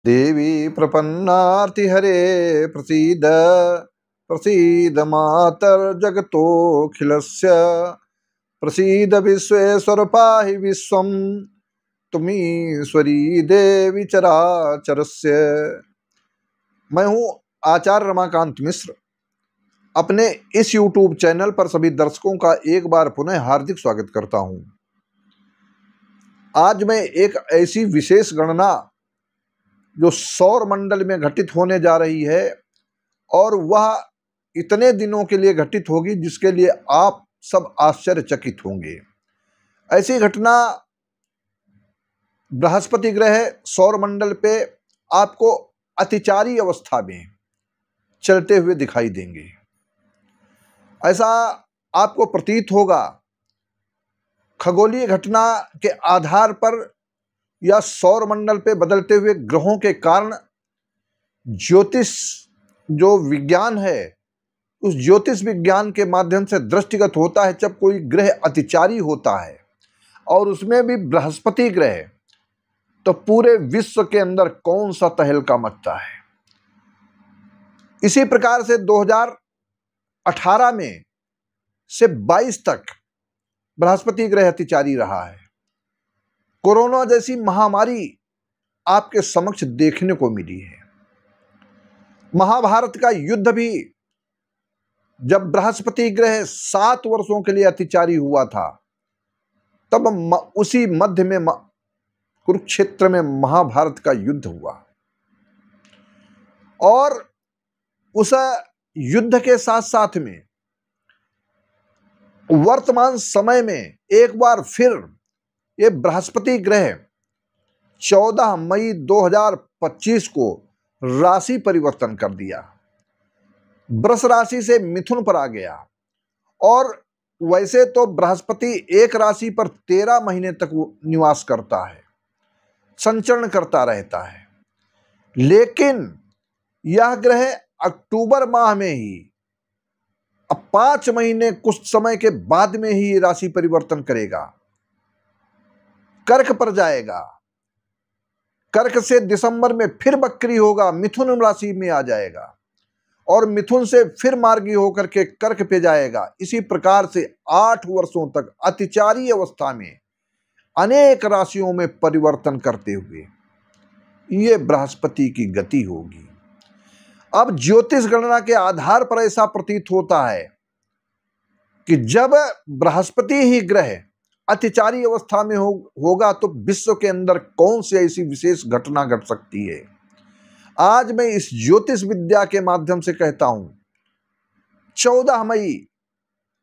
देवी प्रपन्नार्तिहरे प्रसीद प्रसीद मातर्जगतोऽखिलस्य प्रसीद विश्वेश्वर पाहि विश्वं तुमीश्वरी देवी चराचरस्य। मैं हूं आचार्य रमाकांत मिश्र। अपने इस YouTube चैनल पर सभी दर्शकों का एक बार पुनः हार्दिक स्वागत करता हूं। आज मैं एक ऐसी विशेष गणना जो सौर मंडल में घटित होने जा रही है और वह इतने दिनों के लिए घटित होगी जिसके लिए आप सब आश्चर्यचकित होंगे। ऐसी घटना बृहस्पति ग्रह सौर मंडल पे आपको अतिचारी अवस्था में चलते हुए दिखाई देंगे। ऐसा आपको प्रतीत होगा खगोलीय घटना के आधार पर या सौर मंडल पे बदलते हुए ग्रहों के कारण ज्योतिष जो विज्ञान है उस ज्योतिष विज्ञान के माध्यम से दृष्टिगत होता है। जब कोई ग्रह अतिचारी होता है और उसमें भी बृहस्पति ग्रह, तो पूरे विश्व के अंदर कौन सा तहलका मचता है। इसी प्रकार से 2018 में से 22 तक बृहस्पति ग्रह अतिचारी रहा है। कोरोना जैसी महामारी आपके समक्ष देखने को मिली है। महाभारत का युद्ध भी जब बृहस्पति ग्रह 7 वर्षों के लिए अतिचारी हुआ था, तब उसी मध्य में कुरुक्षेत्र में महाभारत का युद्ध हुआ। और उस युद्ध के साथ साथ में वर्तमान समय में एक बार फिर ये बृहस्पति ग्रह 14 मई 2025 को राशि परिवर्तन कर दिया। वृष राशि से मिथुन पर आ गया। और वैसे तो बृहस्पति एक राशि पर 13 महीने तक निवास करता है, संचरण करता रहता है, लेकिन यह ग्रह अक्टूबर माह में ही, अब 5 महीने कुछ समय के बाद में ही राशि परिवर्तन करेगा, कर्क पर जाएगा। कर्क से दिसंबर में फिर वक्री होगा, मिथुन राशि में आ जाएगा और मिथुन से फिर मार्गी होकर के कर्क पे जाएगा। इसी प्रकार से 8 वर्षों तक अतिचारी अवस्था में अनेक राशियों में परिवर्तन करते हुए ये बृहस्पति की गति होगी। अब ज्योतिष गणना के आधार पर ऐसा प्रतीत होता है कि जब बृहस्पति ही ग्रह अतिचारी अवस्था में होगा तो विश्व के अंदर कौन सी ऐसी विशेष घटना घट सकती है। आज मैं इस ज्योतिष विद्या के माध्यम से कहता हूं 14 मई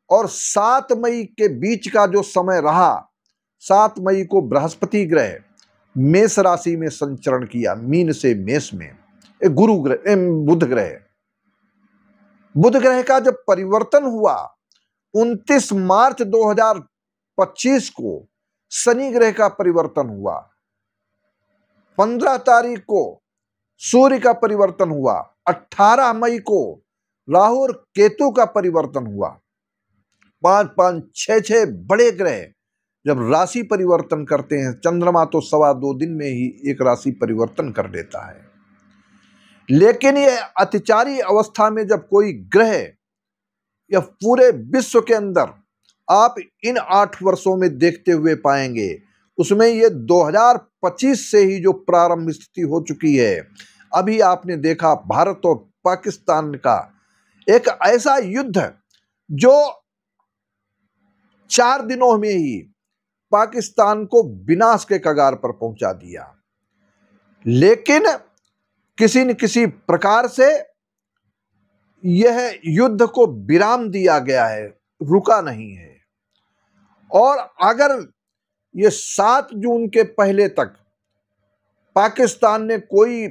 और 7 मई के बीच का जो समय रहा, 7 मई को बृहस्पति ग्रह मेष राशि में संचरण किया, मीन से मेष में। गुरु ग्रह बुध ग्रह का जब परिवर्तन हुआ 29 मार्च 2025 को शनि ग्रह का परिवर्तन हुआ, 15 तारीख को सूर्य का परिवर्तन हुआ, 18 मई को राहु और केतु का परिवर्तन हुआ। 5-5, 6-6 बड़े ग्रह जब राशि परिवर्तन करते हैं, चंद्रमा तो 2.25 दिन में ही एक राशि परिवर्तन कर देता है, लेकिन यह अतिचारी अवस्था में जब कोई ग्रह या पूरे विश्व के अंदर आप इन 8 वर्षों में देखते हुए पाएंगे, उसमें ये 2025 से ही जो प्रारंभ स्थिति हो चुकी है। अभी आपने देखा भारत और पाकिस्तान का एक ऐसा युद्ध जो 4 दिनों में ही पाकिस्तान को विनाश के कगार पर पहुंचा दिया, लेकिन किसी न किसी प्रकार से यह युद्ध को विराम दिया गया है, रुका नहीं है। और अगर ये 7 जून के पहले तक पाकिस्तान ने कोई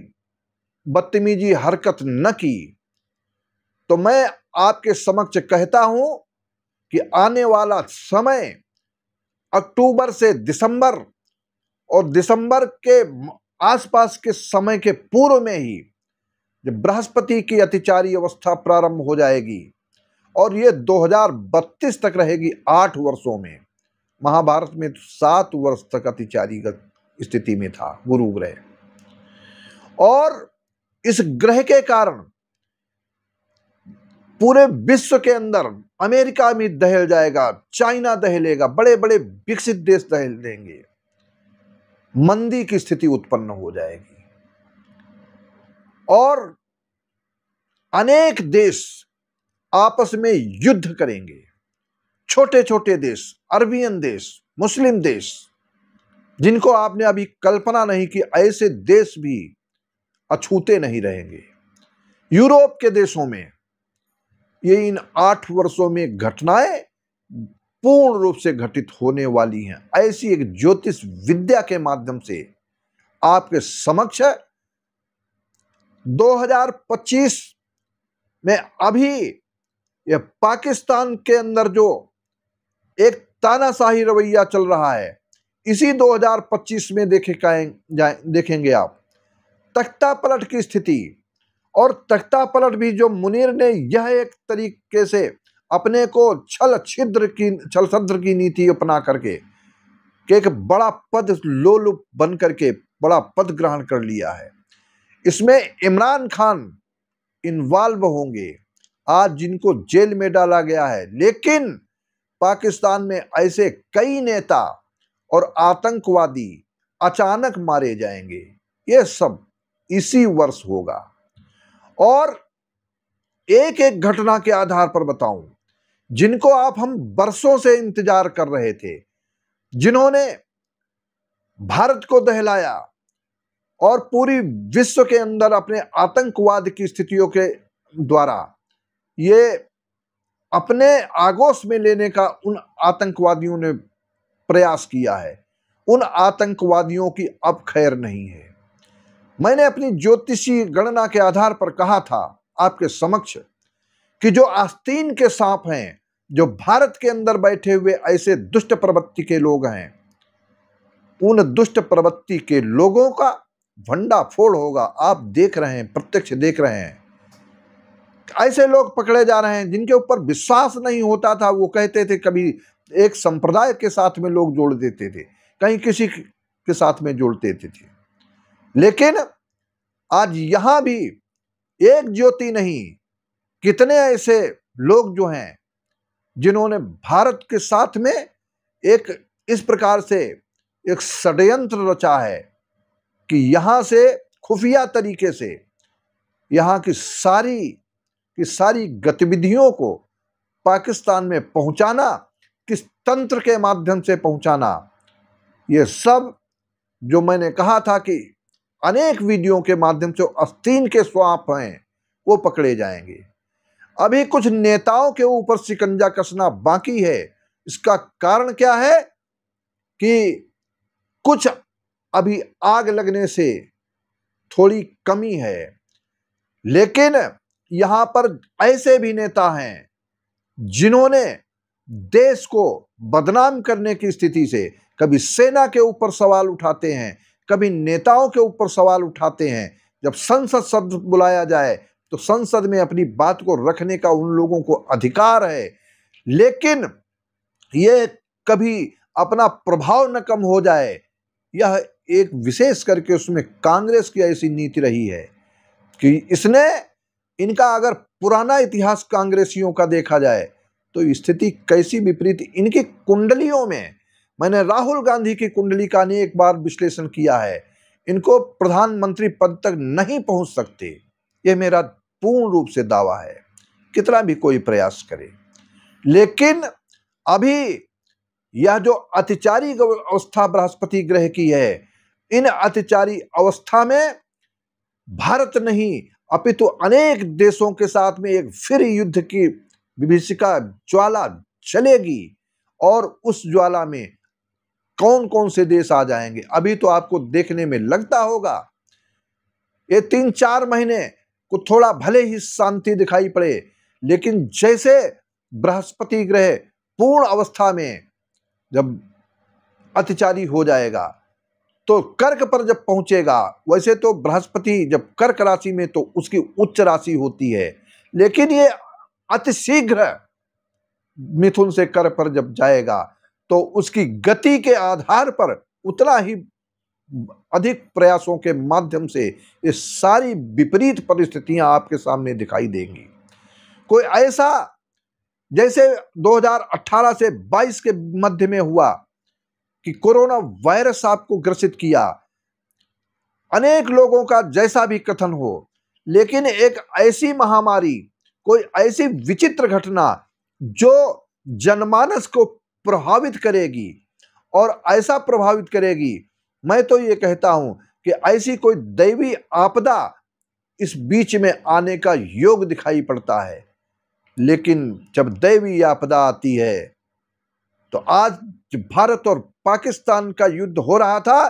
बदतमीजी हरकत न की तो मैं आपके समक्ष कहता हूं कि आने वाला समय अक्टूबर से दिसंबर और दिसंबर के आसपास के समय के पूर्व में ही जब बृहस्पति की अतिचारी अवस्था प्रारंभ हो जाएगी और ये 2032 तक रहेगी। 8 वर्षों में महाभारत में 7 वर्ष तक अतिचारी स्थिति में था गुरु ग्रह। और इस ग्रह के कारण पूरे विश्व के अंदर अमेरिका भी दहल जाएगा, चाइना दहलेगा, बड़े बड़े विकसित देश दहल देंगे, मंदी की स्थिति उत्पन्न हो जाएगी और अनेक देश आपस में युद्ध करेंगे। छोटे छोटे देश, अरबियन देश, मुस्लिम देश, जिनको आपने अभी कल्पना नहीं की, ऐसे देश भी अछूते नहीं रहेंगे। यूरोप के देशों में ये इन 8 वर्षों में घटनाएं पूर्ण रूप से घटित होने वाली हैं। ऐसी एक ज्योतिष विद्या के माध्यम से आपके समक्ष 2025 में अभी यह पाकिस्तान के अंदर जो एक तानाशाही रवैया चल रहा है, इसी 2025 में देखेंगे आप तख्ता पलट की स्थिति। और तख्ता पलट भी जो मुनीर ने यह एक तरीके से अपने को छल छद्र की नीति अपना करके कि एक बड़ा पद लोलुप बन करके बड़ा पद ग्रहण कर लिया है, इसमें इमरान खान इन्वॉल्व होंगे, आज जिनको जेल में डाला गया है। लेकिन पाकिस्तान में ऐसे कई नेता और आतंकवादी अचानक मारे जाएंगे। ये सब इसी वर्ष होगा। और एक एक घटना के आधार पर बताऊं, जिनको हम बरसों से इंतजार कर रहे थे, जिन्होंने भारत को दहलाया और पूरी विश्व के अंदर अपने आतंकवाद की स्थितियों के द्वारा ये अपने आगोश में लेने का उन आतंकवादियों ने प्रयास किया है, उन आतंकवादियों की अब खैर नहीं है। मैंने अपनी ज्योतिषी गणना के आधार पर कहा था आपके समक्ष कि जो आस्तीन के सांप हैं, जो भारत के अंदर बैठे हुए ऐसे दुष्ट प्रवृत्ति के लोग हैं, उन दुष्ट प्रवृत्ति के लोगों का भंडाफोड़ होगा। आप देख रहे हैं, प्रत्यक्ष देख रहे हैं। ऐसे लोग पकड़े जा रहे हैं जिनके ऊपर विश्वास नहीं होता था। वो कहते थे, कभी एक संप्रदाय के साथ में लोग जोड़ देते थे, कहीं किसी के साथ में जोड़ देते थे। लेकिन आज यहां भी एक ज्योति नहीं, कितने ऐसे लोग जो हैं जिन्होंने भारत के साथ में एक इस प्रकार से एक षड्यंत्र रचा है कि यहां से खुफिया तरीके से यहां की सारी गतिविधियों को पाकिस्तान में पहुंचाना, किस तंत्र के माध्यम से पहुंचाना, ये सब जो मैंने कहा था कि अनेक वीडियो के माध्यम से आस्तीन के सांप हैं वो पकड़े जाएंगे। अभी कुछ नेताओं के ऊपर शिकंजा कसना बाकी है। इसका कारण क्या है कि कुछ अभी आग लगने से थोड़ी कमी है, लेकिन यहां पर ऐसे भी नेता हैं जिन्होंने देश को बदनाम करने की स्थिति से कभी सेना के ऊपर सवाल उठाते हैं, कभी नेताओं के ऊपर सवाल उठाते हैं। जब संसद शब्द बुलाया जाए तो संसद में अपनी बात को रखने का उन लोगों को अधिकार है, लेकिन ये कभी अपना प्रभाव न कम हो जाए। यह एक विशेष करके उसमें कांग्रेस की ऐसी नीति रही है कि इसने इनका अगर पुराना इतिहास कांग्रेसियों का देखा जाए तो स्थिति कैसी विपरीत। इनकी कुंडलियों में, मैंने राहुल गांधी की कुंडली का अनेक बार विश्लेषण किया है, इनको प्रधानमंत्री पद तक नहीं पहुंच सकते। यह मेरा पूर्ण रूप से दावा है, कितना भी कोई प्रयास करे। लेकिन अभी यह जो अतिचारी अवस्था बृहस्पति ग्रह की है, इन अतिचारी अवस्था में भारत नहीं अपितु अनेक देशों के साथ में एक फिर युद्ध की विभीषिका ज्वाला चलेगी। और उस ज्वाला में कौन कौन से देश आ जाएंगे, अभी तो आपको देखने में लगता होगा ये 3-4 महीने को थोड़ा भले ही शांति दिखाई पड़े, लेकिन जैसे बृहस्पति ग्रह पूर्ण अवस्था में जब अतिचारी हो जाएगा तो कर्क पर जब पहुंचेगा, वैसे तो बृहस्पति जब कर्क राशि में तो उसकी उच्च राशि होती है, लेकिन ये अतिशीघ्र मिथुन से कर्क पर जब जाएगा तो उसकी गति के आधार पर उतना ही अधिक प्रयासों के माध्यम से ये सारी विपरीत परिस्थितियां आपके सामने दिखाई देंगी। कोई ऐसा जैसे 2018 से 22 के मध्य में हुआ कि कोरोना वायरस आपको ग्रसित किया, अनेक लोगों का जैसा भी कथन हो, लेकिन एक ऐसी महामारी, कोई ऐसी विचित्र घटना जो जनमानस को प्रभावित करेगी और ऐसा प्रभावित करेगी, मैं तो ये कहता हूं कि ऐसी कोई दैवी आपदा इस बीच में आने का योग दिखाई पड़ता है। लेकिन जब दैवी आपदा आती है तो आज जब भारत और पाकिस्तान का युद्ध हो रहा था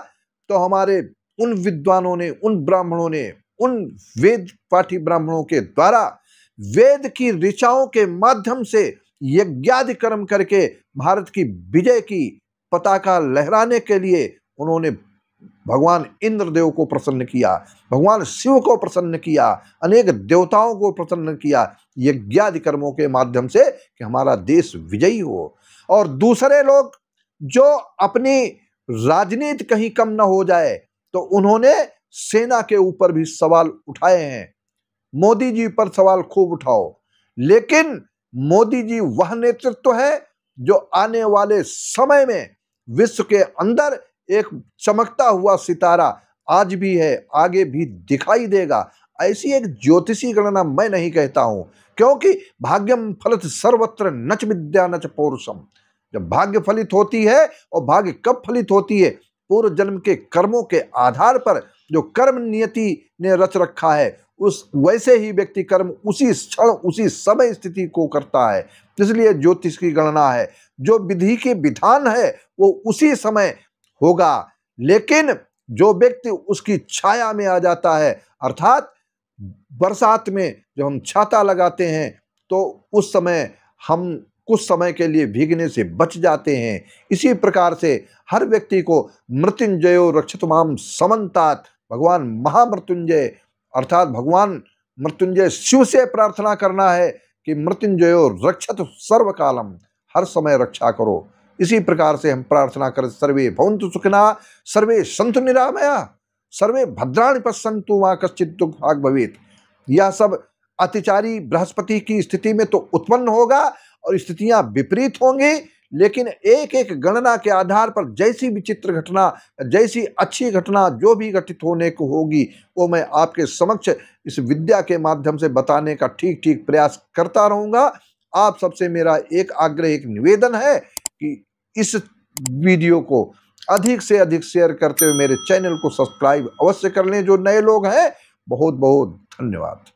तो हमारे उन विद्वानों ने, उन ब्राह्मणों ने, उन वेद पाठी ब्राह्मणों के द्वारा वेद की ऋचाओं के माध्यम से यज्ञादि कर्म करके भारत की विजय की पताका लहराने के लिए उन्होंने भगवान इंद्रदेव को प्रसन्न किया, भगवान शिव को प्रसन्न किया, अनेक देवताओं को प्रसन्न किया यज्ञादि कर्मों के माध्यम से कि हमारा देश विजयी हो। और दूसरे लोग जो अपनी राजनीति कहीं कम न हो जाए तो उन्होंने सेना के ऊपर भी सवाल उठाए हैं। मोदी जी पर सवाल खूब उठाओ, लेकिन मोदी जी वह नेतृत्व है जो आने वाले समय में विश्व के अंदर एक चमकता हुआ सितारा आज भी है, आगे भी दिखाई देगा। ऐसी एक ज्योतिषी गणना मैं नहीं कहता हूं, क्योंकि भाग्यम फलित सर्वत्र नच विद्या नच पौरुषम। जब भाग्य फलित होती है, और भाग्य कब फलित होती है? पूर्व जन्म के कर्मों के आधार पर जो कर्म नियति ने रच रखा है, उस वैसे ही व्यक्ति कर्म उसी क्षण उसी समय स्थिति को करता है। इसलिए ज्योतिष की गणना है, जो विधि के विधान है वो उसी समय होगा। लेकिन जो व्यक्ति उसकी छाया में आ जाता है, अर्थात बरसात में जब हम छाता लगाते हैं तो उस समय हम कुछ समय के लिए भीगने से बच जाते हैं। इसी प्रकार से हर व्यक्ति को मृत्युंजयो रक्षतु माम समन्तात, भगवान महामृत्युंजय अर्थात भगवान मृत्युंजय शिव से प्रार्थना करना है कि मृत्युंजयो रक्षतु सर्वकालम, हर समय रक्षा करो। इसी प्रकार से हम प्रार्थना करें, सर्वे भवन्तु सुखिनः, सर्वे सन्तु निरामया, सर्वे भद्राणि पश्यन्तु मा कश्चित् दुःखभाग् भवेत्। यह सब अतिचारी बृहस्पति की स्थिति में तो उत्पन्न होगा और स्थितियां विपरीत होंगी, लेकिन एक एक गणना के आधार पर जैसी विचित्र घटना, जैसी अच्छी घटना जो भी घटित होने को होगी, वो मैं आपके समक्ष इस विद्या के माध्यम से बताने का ठीक ठीक प्रयास करता रहूँगा। आप सबसे मेरा एक आग्रह, एक निवेदन है कि इस वीडियो को अधिक से अधिक शेयर करते हुए मेरे चैनल को सब्सक्राइब अवश्य कर लें। जो नए लोग हैं, बहुत बहुत धन्यवाद।